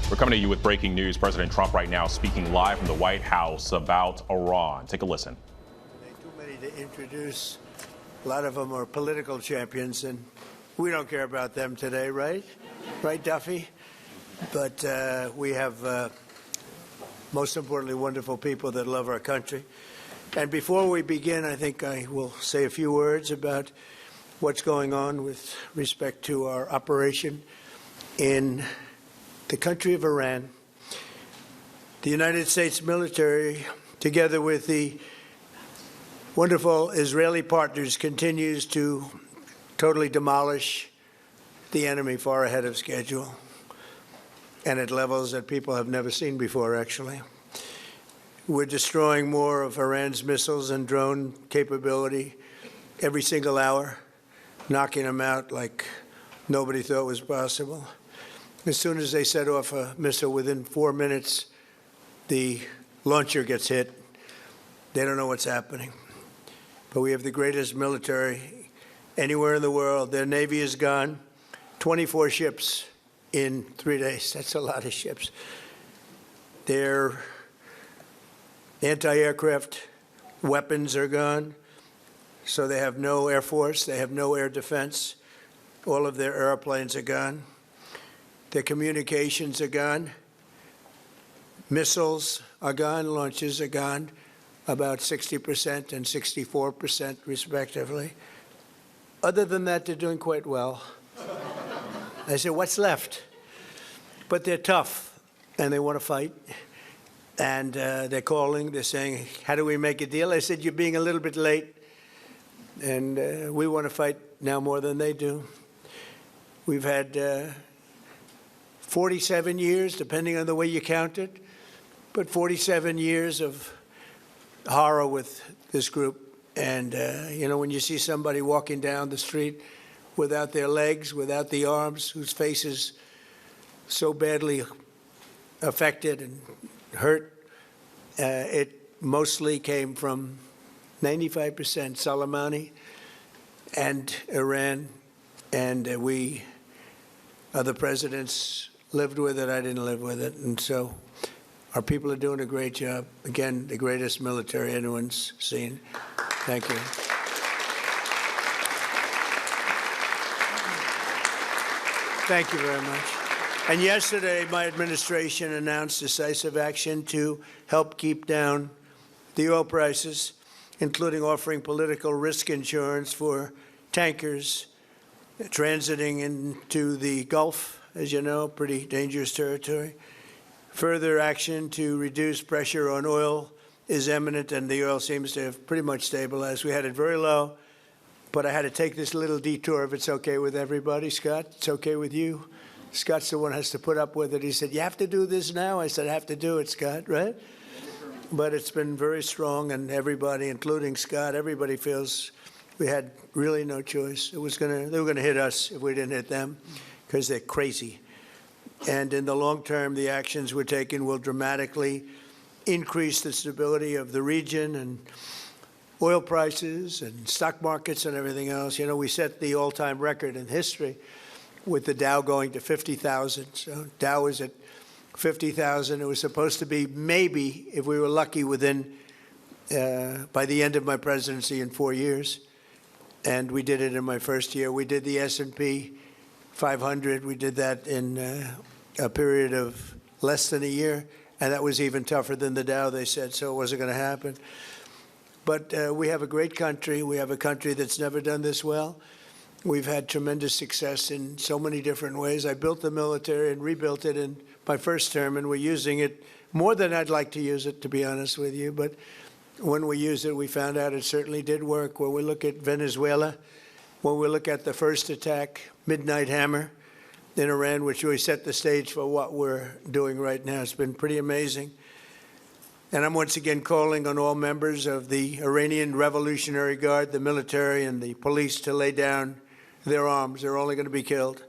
We're coming to you with breaking news. President Trump right now speaking live from the White House about Iran. Take a listen. Too many to introduce. A lot of them are political champions, and we don't care about them today, right? Right, Duffy? But we have, most importantly, wonderful people that love our country. And before we begin, I think I will say a few words about what's going on with respect to our operation in the country of Iran. The United States military, together with the wonderful Israeli partners, continues to totally demolish the enemy far ahead of schedule and at levels that people have never seen before, actually. We're destroying more of Iran's missiles and drone capability every single hour, knocking them out like nobody thought was possible. As soon as they set off a missile, within 4 minutes, the launcher gets hit. They don't know what's happening. But we have the greatest military anywhere in the world. Their Navy is gone. 24 ships in 3 days. That's a lot of ships. Their anti-aircraft weapons are gone. So they have no air force. They have no air defense. All of their airplanes are gone. Their communications are gone. Missiles are gone. Launches are gone, about 60% and 64% respectively. Other than that, they're doing quite well. I said, what's left? But they're tough, and they want to fight. And they're calling. They're saying, how do we make a deal? I said, you're being a little bit late, and we want to fight now more than they do. We've had 47 years, depending on the way you count it, but 47 years of horror with this group. And, you know, when you see somebody walking down the street without their legs, without the arms, whose face is so badly affected and hurt, it mostly came from 95% Soleimani and Iran, and we, other presidents, lived with it. I didn't live with it. And so our people are doing a great job. Again, the greatest military anyone's seen. Thank you. Thank you very much. And yesterday, my administration announced decisive action to help keep down the oil prices, including offering political risk insurance for tankers transiting into the Gulf, as you know, pretty dangerous territory. Further action to reduce pressure on oil is imminent, and the oil seems to have pretty much stabilized. We had it very low, but I had to take this little detour, if it's okay with everybody. Scott, it's okay with you? Scott's the one who has to put up with it. He said, you have to do this now? I said, I have to do it, Scott, right? But it's been very strong, and everybody, including Scott, everybody feels we had really no choice. They were going to hit us if we didn't hit them, because they're crazy. And in the long term, the actions we're taking will dramatically increase the stability of the region and oil prices and stock markets and everything else. You know, we set the all-time record in history with the Dow going to 50,000. So Dow was at 50,000. It was supposed to be maybe, if we were lucky, within, by the end of my presidency in 4 years. And we did it in my first year. We did the S&P 500. We did that in a period of less than a year, and that was even tougher than the Dow, they said, so it wasn't going to happen. But we have a great country. We have a country that's never done this well. We've had tremendous success in so many different ways. I built the military and rebuilt it in my first term, and we're using it more than I'd like to use it, to be honest with you. But when we used it, we found out it certainly did work. When we look at Venezuela, when we look at the first attack, Midnight Hammer, in Iran, which really set the stage for what we're doing right now. It's been pretty amazing. And I'm once again calling on all members of the Iranian Revolutionary Guard, the military and the police, to lay down their arms. They're only going to be killed.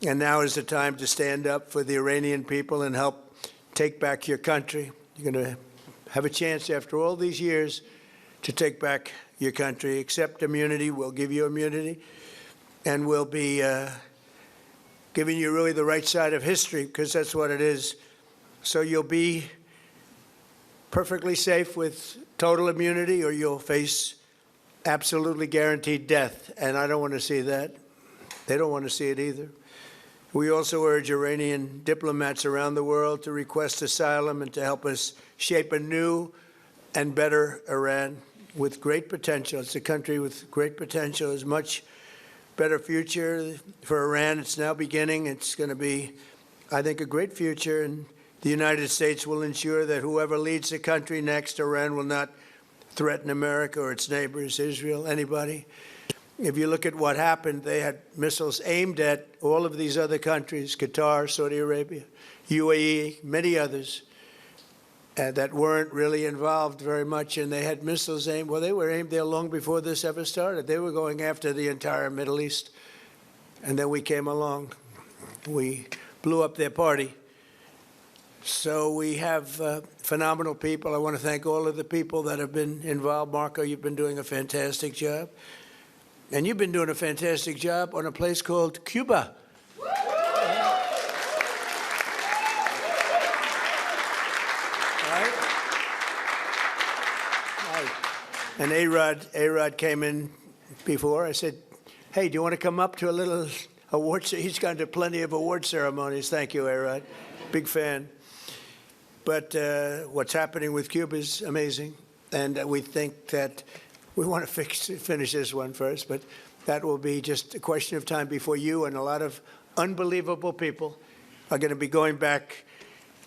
And now is the time to stand up for the Iranian people and help take back your country. You're going to have a chance after all these years to take back your country. Accept immunity. We'll give you immunity. And we'll be giving you really the right side of history, because that's what it is. So you'll be perfectly safe with total immunity, or you'll face absolutely guaranteed death. And I don't want to see that. They don't want to see it either. We also urge Iranian diplomats around the world to request asylum and to help us shape a new and better Iran with great potential. It's a country with great potential, as much better future for Iran. It's now beginning. It's going to be, I think, a great future. And the United States will ensure that whoever leads the country next, Iran will not threaten America or its neighbors, Israel, anybody. If you look at what happened, they had missiles aimed at all of these other countries, Qatar, Saudi Arabia, UAE, many others, that weren't really involved very much, and they had missiles aimed. Well, they were aimed there long before this ever started. They were going after the entire Middle East, and then we came along. We blew up their party. So we have phenomenal people. I want to thank all of the people that have been involved. Marco, you've been doing a fantastic job. And you've been doing a fantastic job on a place called Cuba. And A-Rod came in before. I said, hey, do you want to come up to a little award? He's gone to plenty of award ceremonies. Thank you, A-Rod. Big fan. But what's happening with Cuba is amazing. And we think that we want to finish this one first, but that will be just a question of time before you and a lot of unbelievable people are going to be going back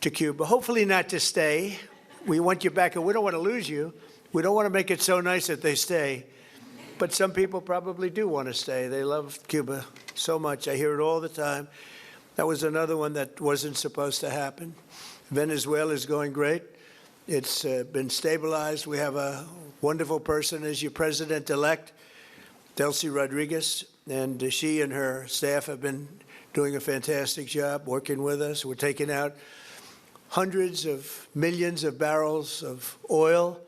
to Cuba. Hopefully not to stay. We want you back, and we don't want to lose you. We don't want to make it so nice that they stay. But some people probably do want to stay. They love Cuba so much. I hear it all the time. That was another one that wasn't supposed to happen. Venezuela is going great. It's been stabilized. We have a wonderful person as your president-elect, Delcy Rodriguez, and she and her staff have been doing a fantastic job working with us. We're taking out hundreds of millions of barrels of oil,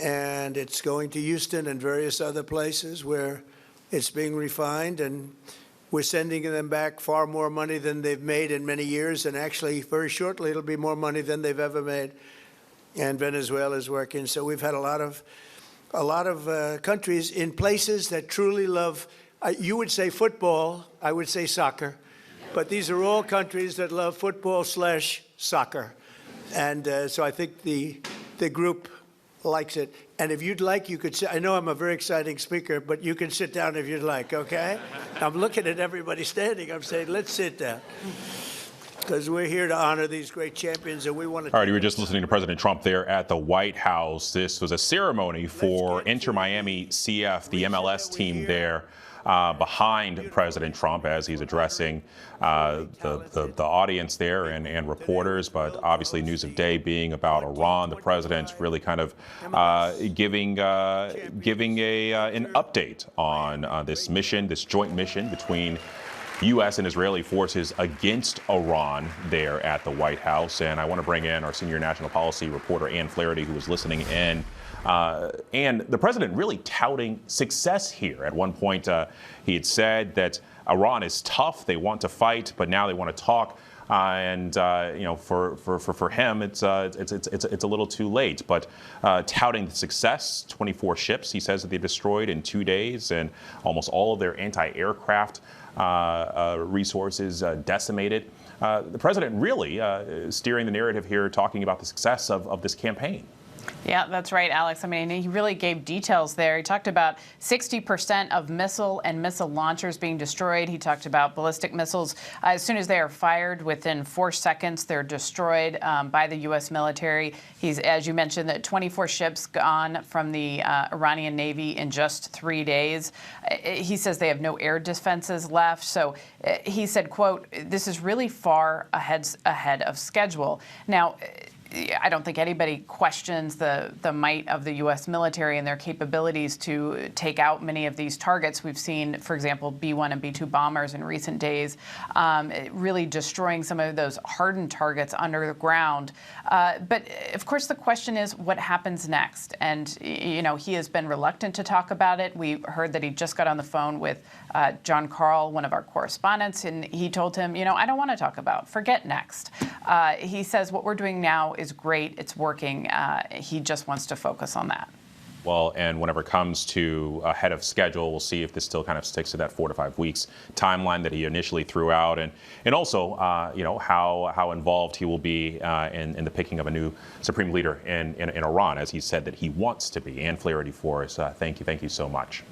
and it's going to Houston and various other places where it's being refined, and we're sending them back far more money than they've made in many years, and actually very shortly it'll be more money than they've ever made. And Venezuela is working. So we've had a lot of countries in places that truly love, you would say football, I would say soccer, but these are all countries that love football/soccer. And so I think the group likes it. And if you'd like, you could sit. I know I'm a very exciting speaker, but you can sit down if you'd like, okay? I'm looking at everybody standing. I'm saying, let's sit down. Because we're here to honor these great champions, and we want to. All right, you were just listening to President Trump there at the White House. This was a ceremony for Inter Miami CF, the MLS team there, behind President Trump as he's addressing the audience there and reporters. But obviously, news of day being about Iran, the president really kind of giving an update on this mission, this joint mission between U.S. and Israeli forces against Iran there at the White House. And I want to bring in our senior national policy reporter, Ann Flaherty, who was listening in. And the president really touting success here. At one point, he had said that Iran is tough. They want to fight, but now they want to talk. And you know, for him, it's a little too late. But touting the success, 24 ships, he says, that they destroyed in 2 days, and almost all of their anti-aircraft resources decimated. The president really steering the narrative here, talking about the success of this campaign. Yeah, that's right, Alex. I mean, he really gave details there. He talked about 60% of missile and missile launchers being destroyed. He talked about ballistic missiles. As soon as they are fired, within 4 seconds, they're destroyed by the U.S. military. He's, as you mentioned, that 24 ships gone from the Iranian Navy in just 3 days. He says they have no air defenses left. So he said, quote, this is really far ahead of schedule. Now, I don't think anybody questions the might of the U.S. military and their capabilities to take out many of these targets. We've seen, for example, B-1 and B-2 bombers in recent days, really destroying some of those hardened targets under the ground. But of course, the question is what happens next? And, you know, he has been reluctant to talk about it. We heard that he just got on the phone with John Karl, one of our correspondents, and he told him, you know, I don't want to talk about, forget next. He says what we're doing now is great, it's working. He just wants to focus on that. Well, and whenever it comes to ahead of schedule, we'll see if this still kind of sticks to that 4 to 5 weeks timeline that he initially threw out, and also, you know, how involved he will be in the picking of a new supreme leader in Iran, as he said that he wants to be. Ann Flaherty for us. Thank you so much.